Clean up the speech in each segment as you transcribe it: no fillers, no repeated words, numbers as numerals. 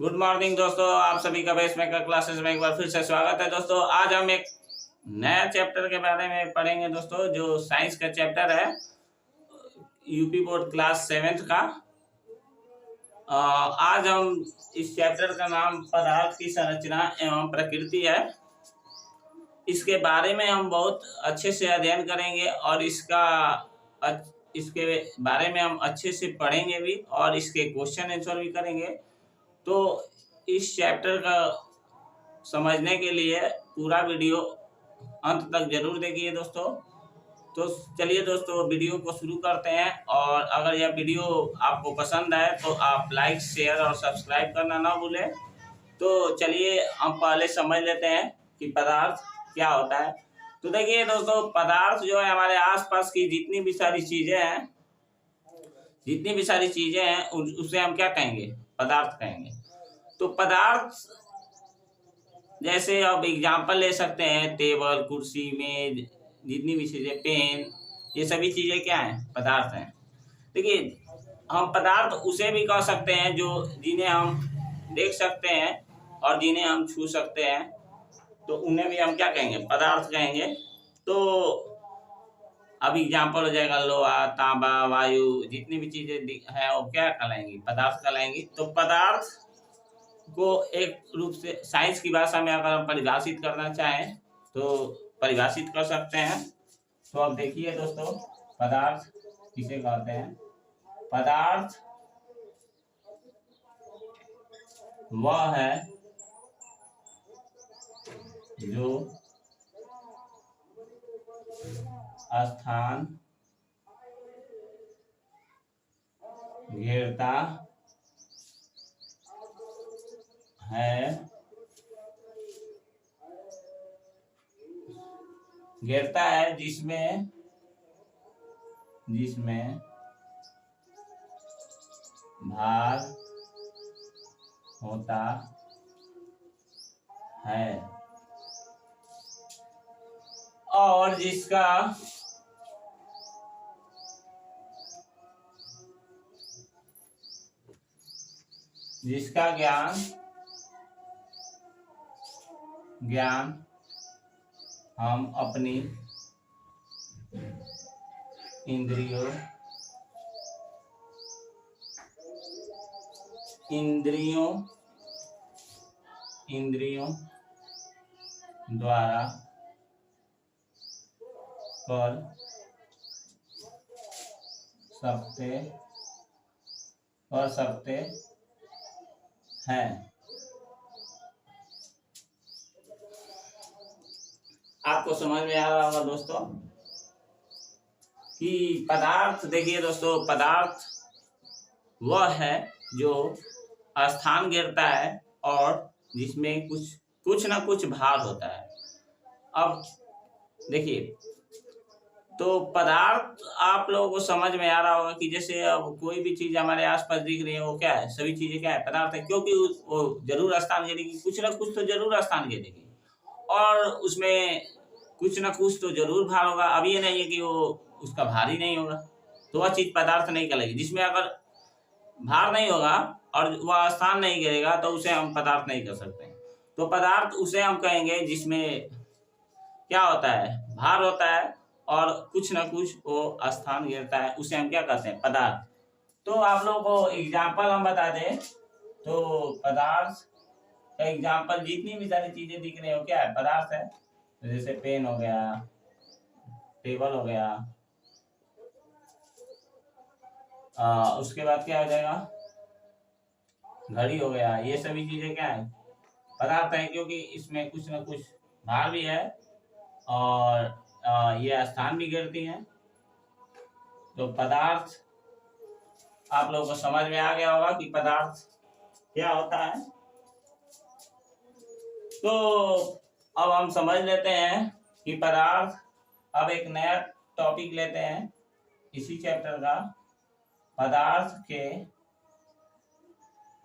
Good morning दोस्तों, आप सभी का बेस मेकर क्लासेस में एक बार फिर से स्वागत है। दोस्तों आज हम एक नया चैप्टर के बारे में पढ़ेंगे दोस्तों, जो साइंस का चैप्टर है यूपी बोर्ड क्लास 7th का। आज हम इस चैप्टर का नाम पदार्थ की संरचना एवं प्रकृति है। इसके बारे में हम बहुत अच्छे से अध्ययन करेंगे और इसके बारे में हम अच्छे से पढ़ेंगे भी और इसके क्वेश्चन आंसर भी करेंगे। तो इस चैप्टर का समझने के लिए पूरा वीडियो अंत तक जरूर देखिए दोस्तों। तो चलिए दोस्तों वीडियो को शुरू करते हैं, और अगर यह वीडियो आपको पसंद आए तो आप लाइक शेयर और सब्सक्राइब करना ना भूलें। तो चलिए हम पहले समझ लेते हैं कि पदार्थ क्या होता है। तो देखिए दोस्तों, पदार्थ जो है हमारे आसपास की जितनी भी सारी चीजें हैं उसे हम क्या कहेंगे? पदार्थ कहेंगे। तो पदार्थ जैसे अब एग्जाम्पल ले सकते हैं, टेबल, कुर्सी, मेज, जितनी भी चीजें, पेन, ये सभी चीजें क्या हैं? पदार्थ हैं। देखिए, हम पदार्थ उसे भी कह सकते हैं जिन्हें हम देख सकते हैं और जिन्हें हम छू सकते हैं, तो उन्हें भी हम क्या कहेंगे? पदार्थ कहेंगे। तो अब एग्जाम्पल हो जाएगा लोहा, तांबा, वायु, जितनी भी चीजें हैं वो क्या कहलाएंगी? पदार्थ कहलाएंगी। तो पदार्थ को एक रूप से साइंस की भाषा में अगर हम परिभाषित करना चाहें तो परिभाषित कर सकते हैं। तो अब देखिए दोस्तों, पदार्थ किसे कहते हैं? पदार्थ वह है जो स्थान घेरता है जिसमें भार होता है और जिसका ज्ञान हम अपनी इंद्रियों द्वारा कर सकते हैं। आपको समझ में आ रहा होगा दोस्तों कि पदार्थ, देखिए दोस्तों, पदार्थ वह है जो स्थान घेरता है और जिसमें कुछ ना कुछ भार होता है। अब देखिए, तो पदार्थ आप लोगों को समझ में आ रहा होगा कि जैसे अब कोई भी चीज हमारे आसपास दिख रही है वो क्या है? सभी चीजें क्या है? पदार्थ है, क्योंकि वो जरूर स्थान घेरेगी, कुछ ना कुछ तो जरूर स्थान घेरेगी और उसमें कुछ ना कुछ तो जरूर भार होगा। अब ये नहीं है कि वो उसका भार ही नहीं होगा, तो वह चीज पदार्थ नहीं कहलाएगी। जिसमें अगर भार नहीं होगा और वह स्थान नहीं घेरेगा तो उसे हम पदार्थ नहीं कह सकते। तो पदार्थ उसे हम कहेंगे जिसमें क्या होता है? भार होता है और कुछ ना कुछ वो स्थान घेरता है, उसे हम क्या कहते हैं? पदार्थ। तो आप लोगों को एग्जाम्पल हम बता दें तो पदार्थ का एग्जाम्पल जितनी भी सारी चीजें दिख रही हो क्या है? पदार्थ है। तो जैसे पेन हो गया, टेबल हो गया, उसके बाद क्या हो जाएगा? घड़ी हो गया। ये सभी चीजें क्या है? पदार्थ है, क्योंकि इसमें कुछ ना कुछ भार भी है और ये स्थान भी घेरती हैं। तो पदार्थ आप लोगों को समझ में आ गया होगा कि पदार्थ क्या होता है। तो अब हम समझ लेते हैं कि पदार्थ, अब एक नया टॉपिक लेते हैं इसी चैप्टर का, पदार्थ के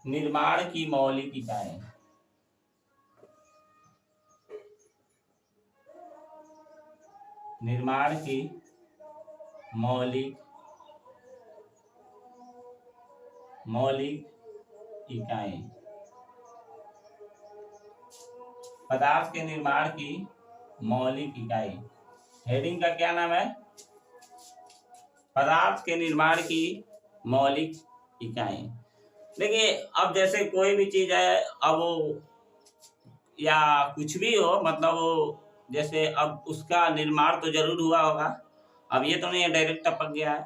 निर्माण की मौलिक इकाई। निर्माण की मौलिक इकाई। पदार्थ के निर्माण की मौलिक इकाई। हेडिंग का क्या नाम है? पदार्थ के निर्माण की मौलिक इकाई। देखिए अब जैसे कोई भी चीज है, अब वो या कुछ भी हो, मतलब वो जैसे अब उसका निर्माण तो जरूर हुआ होगा। अब ये तो नहीं है डायरेक्ट टपक गया है,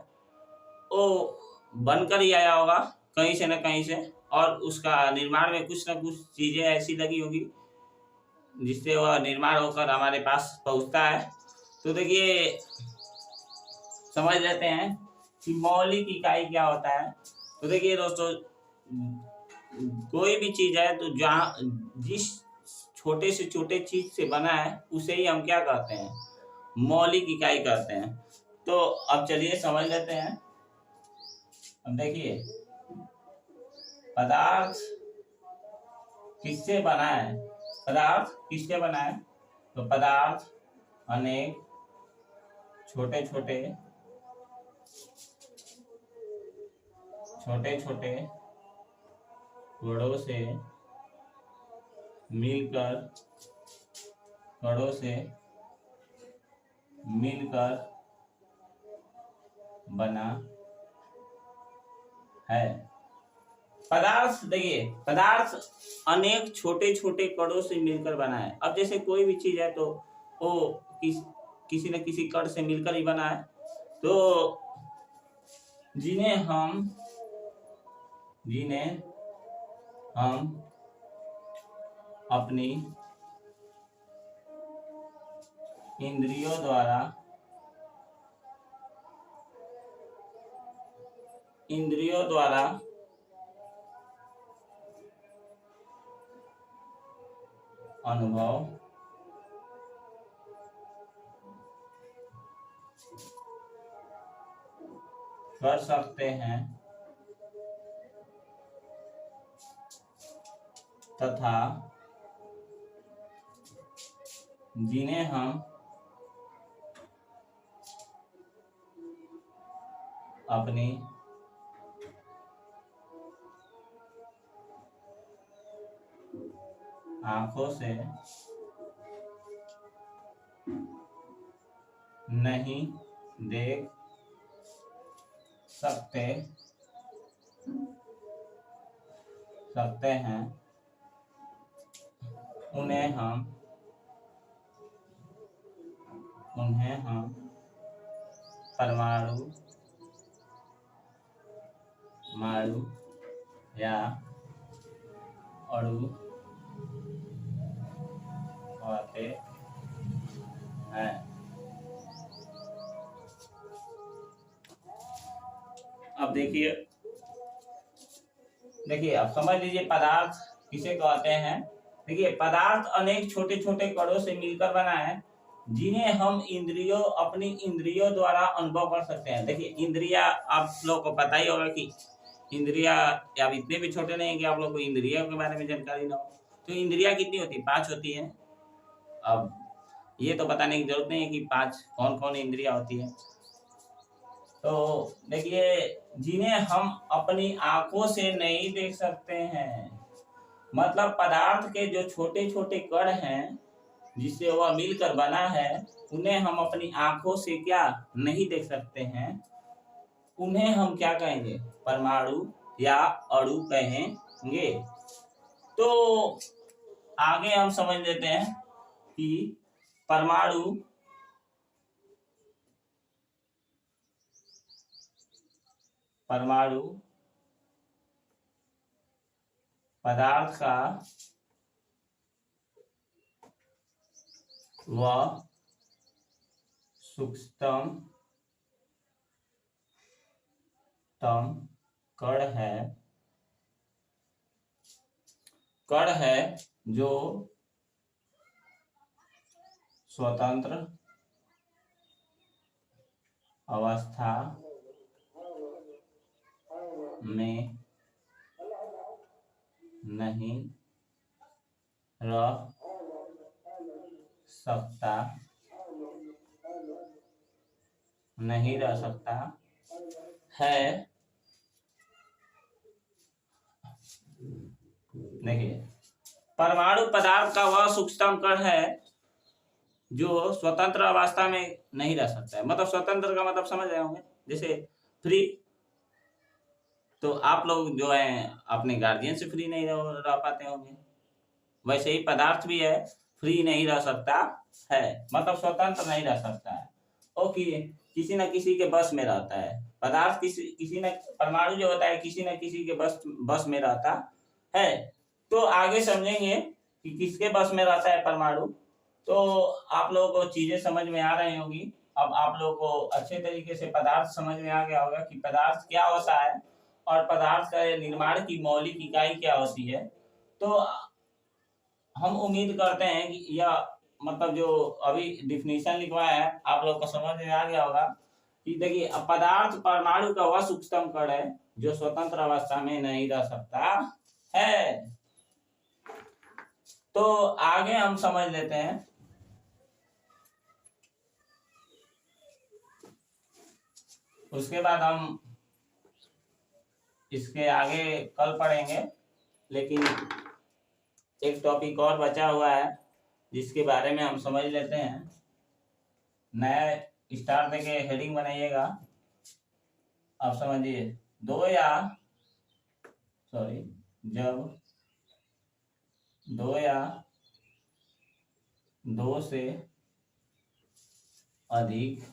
वो बनकर ही आया होगा कहीं से न कहीं से, और उसका निर्माण में कुछ ना कुछ चीजें ऐसी लगी होगी जिससे वह निर्माण होकर हमारे पास पहुंचता है। तो देखिए समझ लेते हैं कि मौलिक इकाई क्या होता है। तो देखिए दोस्तों, कोई भी चीज है तो जहाँ जिस छोटे से छोटे चीज से बना है उसे ही हम क्या कहते हैं? मौलिक इकाई कहते हैं। तो अब चलिए समझ लेते हैं। अब देखिए पदार्थ किससे बना है? पदार्थ किससे बना है? तो पदार्थ अनेक छोटे छोटे कणों से मिलकर बना है। पदार्थ देखिए, पदार्थ अनेक छोटे छोटे कणों से मिलकर बना है। अब जैसे कोई भी चीज है तो वो किसी न किसी कण से मिलकर ही बना है। तो जिन्हें हम अपनी इंद्रियों द्वारा अनुभव कर सकते हैं तथा जिन्हें हम अपनी आंखों से नहीं देख सकते हैं, उन्हें हम परमाणु या अणु कहते हैं। अब देखिए अब समझ लीजिए पदार्थ किसे कहते हैं। देखिए पदार्थ अनेक छोटे छोटे कणों से मिलकर बना है जिन्हें हम अपनी इंद्रियों द्वारा अनुभव कर सकते हैं। देखिए इंद्रिया, आप लोग को पता ही होगा कि इंद्रिया, अब इतने भी छोटे नहीं है कि आप लोग को इंद्रियों के बारे में जानकारी ना हो। तो इंद्रिया कितनी होती है? 5 होती है। अब ये तो बताने की जरूरत नहीं है कि 5 कौन कौन इंद्रिया होती है। तो देखिए जिन्हें हम अपनी आंखों से नहीं देख सकते हैं, मतलब पदार्थ के जो छोटे छोटे कण हैं जिससे वह मिलकर बना है, उन्हें हम अपनी आंखों से क्या नहीं देख सकते हैं, उन्हें हम क्या कहेंगे? परमाणु या अणु कहेंगे। तो आगे हम समझ लेते हैं कि परमाणु पदार्थ का वह सूक्ष्मतम कण है जो स्वतंत्र अवस्था में नहीं रह सकता है। देखिए परमाणु पदार्थ का वह सूक्ष्मतम कण है जो स्वतंत्र अवस्था में नहीं रह सकता है। मतलब स्वतंत्र का मतलब समझ रहे होंगे, जैसे फ्री, तो आप लोग जो है अपने गार्जियन से फ्री नहीं रह पाते होंगे, वैसे ही पदार्थ भी है, फ्री नहीं रह सकता है, मतलब स्वतंत्र नहीं रह सकता है, ओके, किसी न किसी के बस में रहता है। पदार्थ किसी न, परमाणु जो होता है किसी न किसी के बस में रहता है। तो आगे समझेंगे कि किसके बस में रहता है परमाणु, तो आप लोगों को चीजें समझ में आ रही होंगी। अब आप लोगों को अच्छे तरीके से पदार्थ समझ में आ गया होगा कि पदार्थ क्या होता है और पदार्थ का निर्माण की मौलिक इकाई क्या होती है। तो हम उम्मीद करते हैं कि यह मतलब जो अभी डिफिनीशन लिखवाया है आप लोग को समझ में आ गया होगा कि देखिए, पदार्थ परमाणु का वह सूक्ष्मतम कण है जो स्वतंत्र अवस्था में नहीं रह सकता है। तो आगे हम समझ लेते हैं। उसके बाद हम इसके आगे कल पढ़ेंगे, लेकिन एक टॉपिक और बचा हुआ है जिसके बारे में हम समझ लेते हैं। नया स्टार देके हेडिंग बनाइएगा। अब समझिए, जब दो या दो से अधिक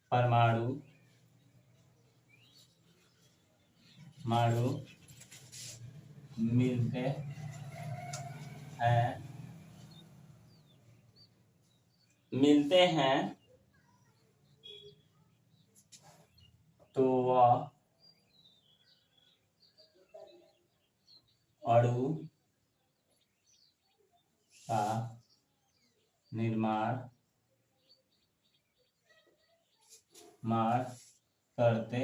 परमाणु मिलते हैं तो वह अणु का निर्माण करते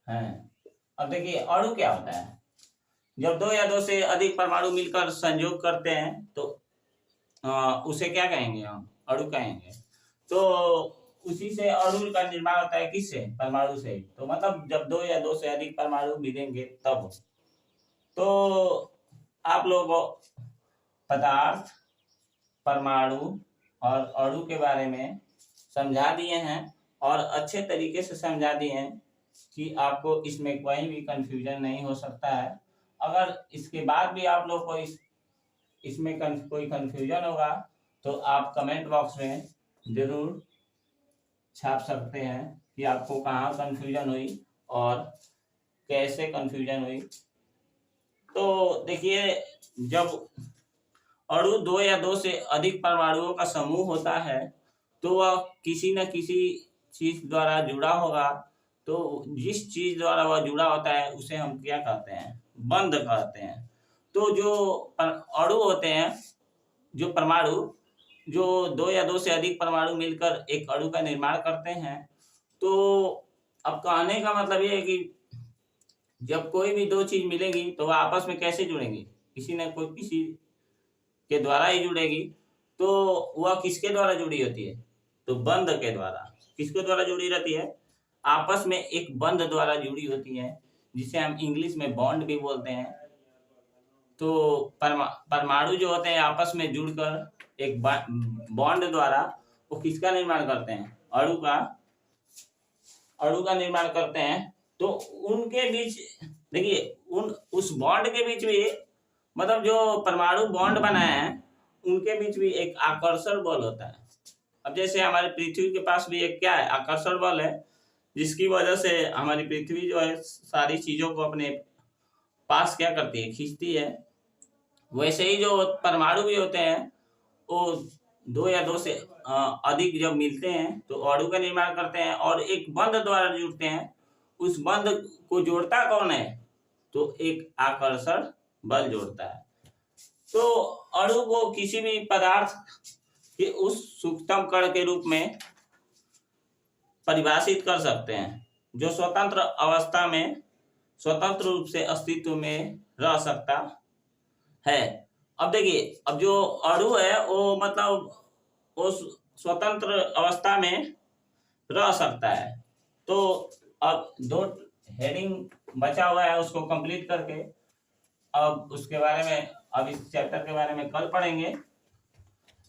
हैं। अब देखिए, अणु क्या होता है। जब दो या दो से अधिक परमाणु मिलकर संयोग करते हैं तो उसे क्या कहेंगे, हम अणु कहेंगे। तो उसी से अणु का निर्माण होता है, किससे, परमाणु से। तो मतलब जब दो या दो से अधिक परमाणु मिलेंगे तब। तो आप लोग पदार्थ, परमाणु और अणु के बारे में समझा दिए हैं और अच्छे तरीके से समझा दिए हैं कि आपको इसमें कोई भी कंफ्यूजन नहीं हो सकता है। अगर इसके बाद भी आप लोग को इसमें कोई कंफ्यूजन होगा तो आप कमेंट बॉक्स में जरूर छाप सकते हैं कि आपको कहाँ कंफ्यूजन हुई और कैसे कंफ्यूजन हुई। तो देखिए, जब अणु दो या दो से अधिक परमाणुओं का समूह होता है तो वह किसी न किसी चीज द्वारा जुड़ा होगा। तो जिस चीज द्वारा वह जुड़ा होता है उसे हम क्या कहते हैं, बंध कहते हैं। तो जो अणु होते हैं, जो परमाणु, जो दो या दो से अधिक परमाणु मिलकर एक अणु का निर्माण करते हैं। तो अब कहने का मतलब ये है कि जब कोई भी दो चीज मिलेंगी तो वह आपस में कैसे जुड़ेंगी, किसी न कोई किसी के द्वारा ही जुड़ेगी। तो वह किसके द्वारा जुड़ी होती है, तो बंध के द्वारा। किसके द्वारा जुड़ी रहती है, आपस में एक बंध द्वारा जुड़ी होती है, जिसे हम इंग्लिश में बॉन्ड भी बोलते हैं। तो परमाणु जो होते हैं आपस में जुड़कर एक बॉन्ड द्वारा वो किसका निर्माण करते हैं, अणु का निर्माण करते हैं। तो उनके बीच देखिए, उस बॉन्ड के बीच भी, मतलब जो परमाणु बॉन्ड बनाए हैं उनके बीच भी एक आकर्षण बल होता है। अब जैसे हमारी पृथ्वी के पास भी एक क्या है, आकर्षण बल है, जिसकी वजह से हमारी पृथ्वी जो है सारी चीजों को अपने पास क्या करती है, खींचती है। वैसे ही जो परमाणु भी होते हैं वो दो या दो से अधिक जब मिलते हैं तो अणु का निर्माण करते हैं और एक बंध द्वारा जुड़ते हैं। उस बंध को जोड़ता कौन है, तो एक आकर्षण बल जोड़ता है। तो अणु को किसी भी पदार्थ के उस सूक्ष्मतम कण के रूप में परिभाषित कर सकते हैं जो स्वतंत्र अवस्था में स्वतंत्र रूप से अस्तित्व में रह सकता है। अब देखिए, अब जो अणु है वो मतलब वो स्वतंत्र अवस्था में रह सकता है। तो अब 2 हेडिंग बचा हुआ है, उसको कंप्लीट करके अब उसके बारे में, अब इस चैप्टर के बारे में कल पढ़ेंगे।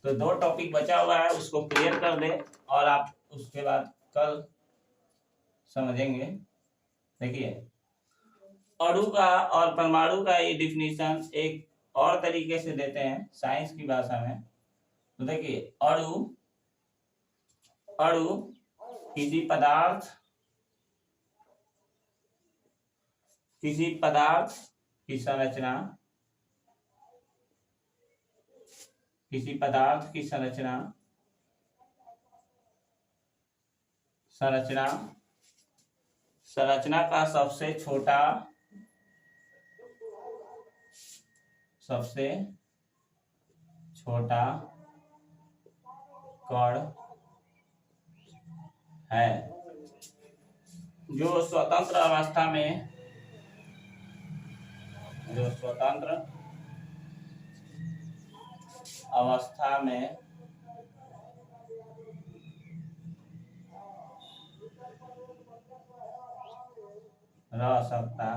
तो 2 टॉपिक बचा हुआ है, उसको क्लियर कर दे और आप उसके बाद कल समझेंगे। देखिए, अणु का और परमाणु का ये डिफिनीशन एक और तरीके से देते हैं साइंस की भाषा में। तो देखिए, अणु किसी पदार्थ की संरचना, संरचना का सबसे छोटा कण है, जो स्वतंत्र अवस्था में रह सकता,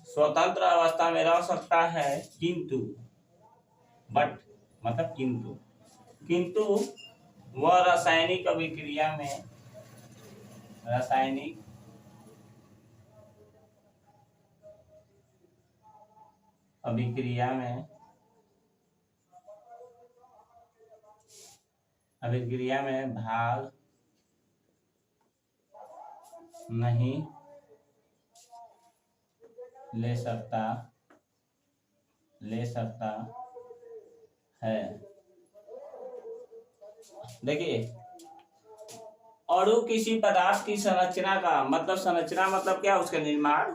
स्वतंत्र अवस्था में रह सकता है, किंतु वह रासायनिक अभिक्रिया में भाग नहीं ले सकता है। देखिए, अणु किसी पदार्थ की संरचना का मतलब, संरचना मतलब क्या, उसका निर्माण।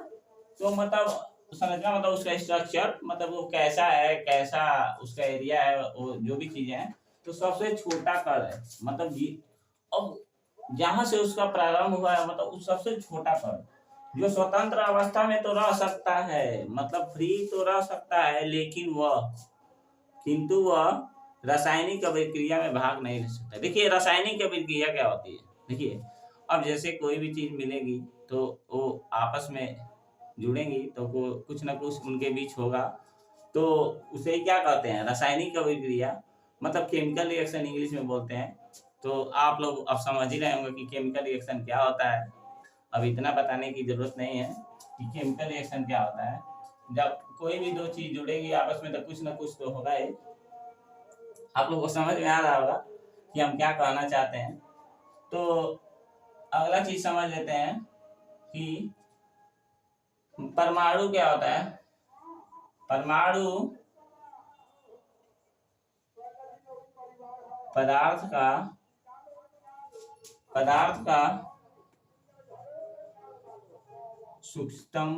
तो मतलब संरचना मतलब उसका स्ट्रक्चर, मतलब वो कैसा है, कैसा उसका एरिया है, वो जो भी चीजें हैं। तो सबसे छोटा कण है, मतलब अब जहां से उसका प्रारंभ हुआ है, मतलब उस सबसे छोटा कण जो स्वतंत्र अवस्था में तो रह सकता है, मतलब फ्री तो रह सकता है, किंतु वह रासायनिक अभिक्रिया में भाग नहीं ले सकता। देखिए, रासायनिक अभिक्रिया क्या होती है। देखिए, अब जैसे कोई भी चीज मिलेगी तो वो आपस में जुड़ेंगी, तो कुछ ना कुछ उनके बीच होगा, तो उसे क्या कहते हैं, रासायनिक अभिक्रिया, मतलब केमिकल रिएक्शन इंग्लिश में बोलते हैं। तो आप लोग अब समझ ही रहे होंगे कि केमिकल रिएक्शन क्या होता है। अब इतना बताने की जरूरत नहीं है कि केमिकल रिएक्शन क्या होता है। जब कोई भी 2 चीज जुड़ेगी आपस में, तो कुछ ना कुछ तो होगा ही। आप लोग को समझ में आ रहा होगा कि हम क्या कहना चाहते हैं। तो अगला चीज समझ लेते हैं कि परमाणु क्या होता है। परमाणु पदार्थ का सूक्ष्मतम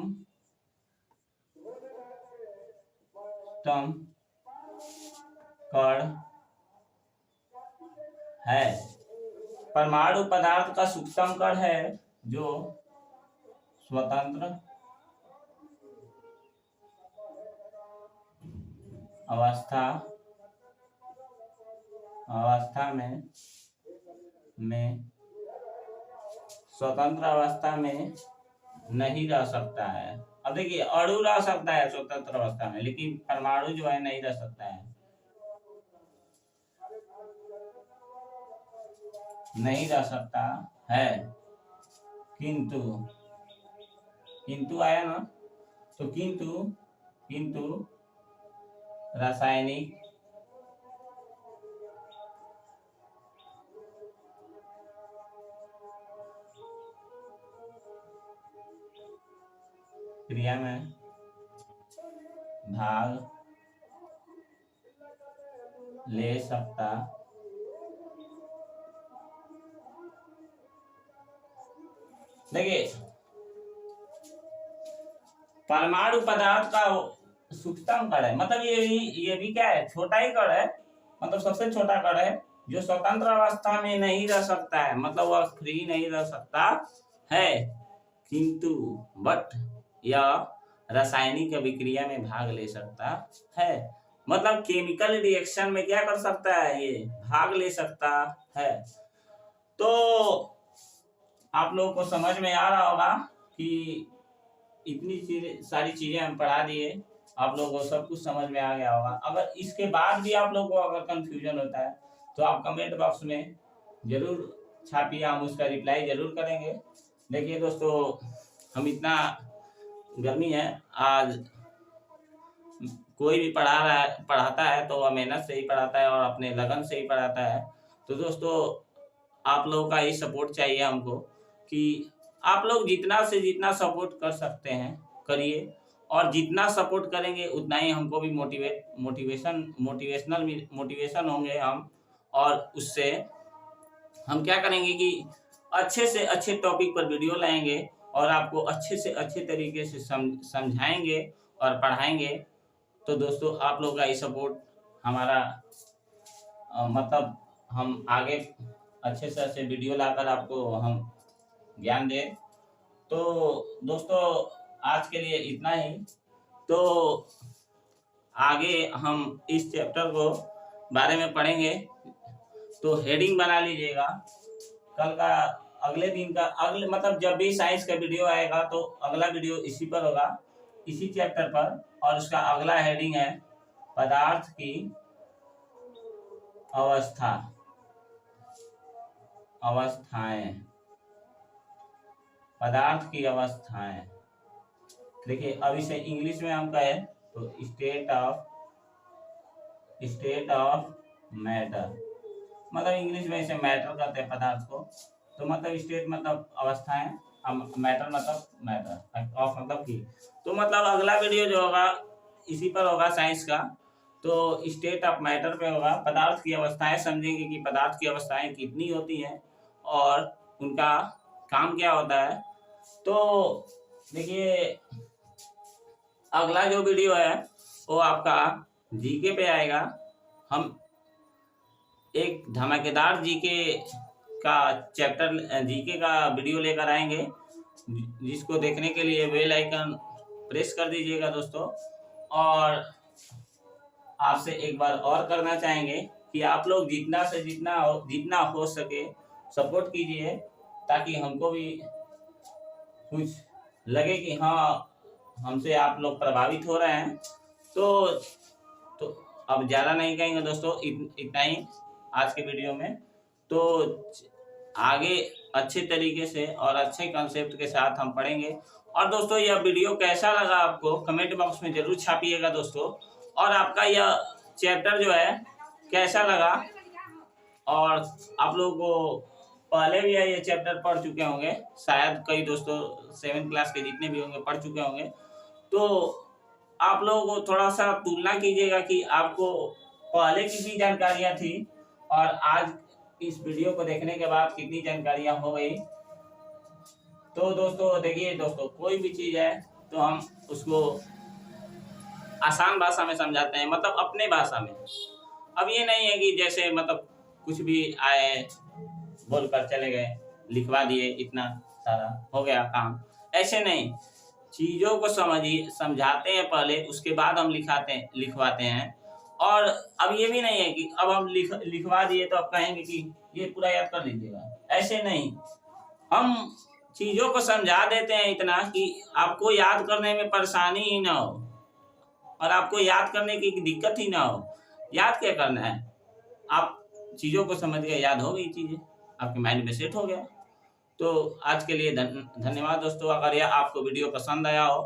कण है। परमाणु पदार्थ का सूक्ष्मतम कण है, जो स्वतंत्र अवस्था में नहीं रह सकता है। अब देखिए, अणु रह सकता है स्वतंत्र अवस्था में, लेकिन परमाणु जो है नहीं रह सकता है, किंतु आया ना, तो किंतु रासायनिक क्रिया में भाग ले सकता देखिए, परमाणु पदार्थ का सूक्ष्मतम कण है, मतलब ये भी क्या है, छोटा ही कण है, मतलब सबसे छोटा कण है, जो स्वतंत्र अवस्था में नहीं रह सकता है, मतलब वह फ्री नहीं रह सकता है, किंतु बट यह रासायनिक अभिक्रिया में भाग ले सकता है। मतलब केमिकल रिएक्शन में क्या कर सकता है, ये भाग ले सकता है। तो आप लोगों को समझ में आ रहा होगा कि इतनी सारी चीजें हम पढ़ा दिए, आप लोगों को सब कुछ समझ में आ गया होगा। अगर इसके बाद भी आप लोगों को अगर कंफ्यूजन होता है तो आप कमेंट बॉक्स में जरूर छापिए, हम उसका रिप्लाई जरूर करेंगे। देखिए दोस्तों, हम इतना गर्मी है, आज कोई भी पढ़ाता है तो वह मेहनत से ही पढ़ाता है और अपने लगन से ही पढ़ाता है। तो दोस्तों, आप लोगों का ही सपोर्ट चाहिए हमको, कि आप लोग जितना से जितना सपोर्ट कर सकते हैं करिए, और जितना सपोर्ट करेंगे उतना ही हमको भी मोटिवेशन होंगे हम, और उससे हम क्या करेंगे कि अच्छे से अच्छे टॉपिक पर वीडियो लाएंगे और आपको अच्छे से अच्छे तरीके से समझाएंगे और पढ़ाएंगे। तो दोस्तों, आप लोग का ये सपोर्ट हमारा मतलब हम आगे अच्छे से अच्छे वीडियो लाकर आपको हम ज्ञान दें। तो दोस्तों, आज के लिए इतना ही। तो आगे हम इस चैप्टर को बारे में पढ़ेंगे, तो हेडिंग बना लीजिएगा। कल का अगले दिन का मतलब जब भी साइंस का वीडियो आएगा तो अगला वीडियो इसी पर होगा, इसी चैप्टर पर, और उसका अगला हेडिंग है पदार्थ की अवस्थाएं। पदार्थ की अवस्थाएं। देखिए, अब इसे इंग्लिश में हम कहें तो स्टेट ऑफ मैटर, मतलब इंग्लिश में इसे मैटर कहते हैं पदार्थ को। तो मतलब स्टेट मतलब अवस्थाएं, मैटर मतलब मैटर, ऑफ मतलब की। तो मतलब अगला वीडियो जो होगा इसी पर होगा, साइंस का। तो स्टेट ऑफ मैटर पे होगा, पदार्थ की अवस्थाएं समझेंगे कि पदार्थ की अवस्थाएं कितनी होती हैं और उनका काम क्या होता है। तो देखिए, अगला जो वीडियो है वो आपका जीके पे आएगा। हम एक धमाकेदार जीके का चैप्टर, जीके का वीडियो लेकर आएंगे, जिसको देखने के लिए बेल आइकन प्रेस कर दीजिएगा दोस्तों। और आपसे एक बार और करना चाहेंगे कि आप लोग जितना हो सके सपोर्ट कीजिए, ताकि हमको भी कुछ लगे कि हाँ, हमसे आप लोग प्रभावित हो रहे हैं। तो अब ज़्यादा नहीं कहेंगे दोस्तों, इतना ही आज के वीडियो में। तो आगे अच्छे तरीके से और अच्छे कंसेप्ट के साथ हम पढ़ेंगे। और दोस्तों, यह वीडियो कैसा लगा आपको कमेंट बॉक्स में जरूर छापिएगा दोस्तों, और आपका यह चैप्टर जो है कैसा लगा। और आप लोगों को पहले भी ये चैप्टर पढ़ चुके होंगे, शायद कई दोस्तों 7th क्लास के जितने भी होंगे पढ़ चुके होंगे। तो आप लोगों को थोड़ा सा तुलना कीजिएगा कि आपको पहले कितनी जानकारियां थी और आज इस वीडियो को देखने के बाद कितनी जानकारियां हो गई। तो दोस्तों देखिए दोस्तों, कोई भी चीज़ है तो हम उसको आसान भाषा में समझाते हैं, मतलब अपने भाषा में। अब ये नहीं है कि जैसे मतलब कुछ भी आए बोलकर चले गए, लिखवा दिए, इतना सारा हो गया काम, ऐसे नहीं। चीज़ों को समझाते हैं पहले, उसके बाद हम लिखवाते हैं। और अब ये भी नहीं है कि अब हम लिखवा दिए तो अब कहेंगे कि ये पूरा याद कर लीजिएगा, ऐसे नहीं। हम चीज़ों को समझा देते हैं इतना कि आपको याद करने में परेशानी ही ना हो और आपको याद करने की दिक्कत ही ना हो। याद क्या करना है, आप चीज़ों को समझ गए, याद हो गई चीज़ें, आपके माइंड में सेट हो गया। तो आज के लिए धन्यवाद दोस्तों। अगर यह आपको वीडियो पसंद आया हो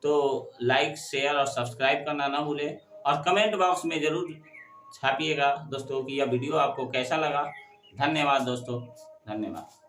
तो लाइक, शेयर और सब्सक्राइब करना ना भूलें, और कमेंट बॉक्स में ज़रूर छापिएगा दोस्तों कि यह वीडियो आपको कैसा लगा। धन्यवाद दोस्तों, धन्यवाद।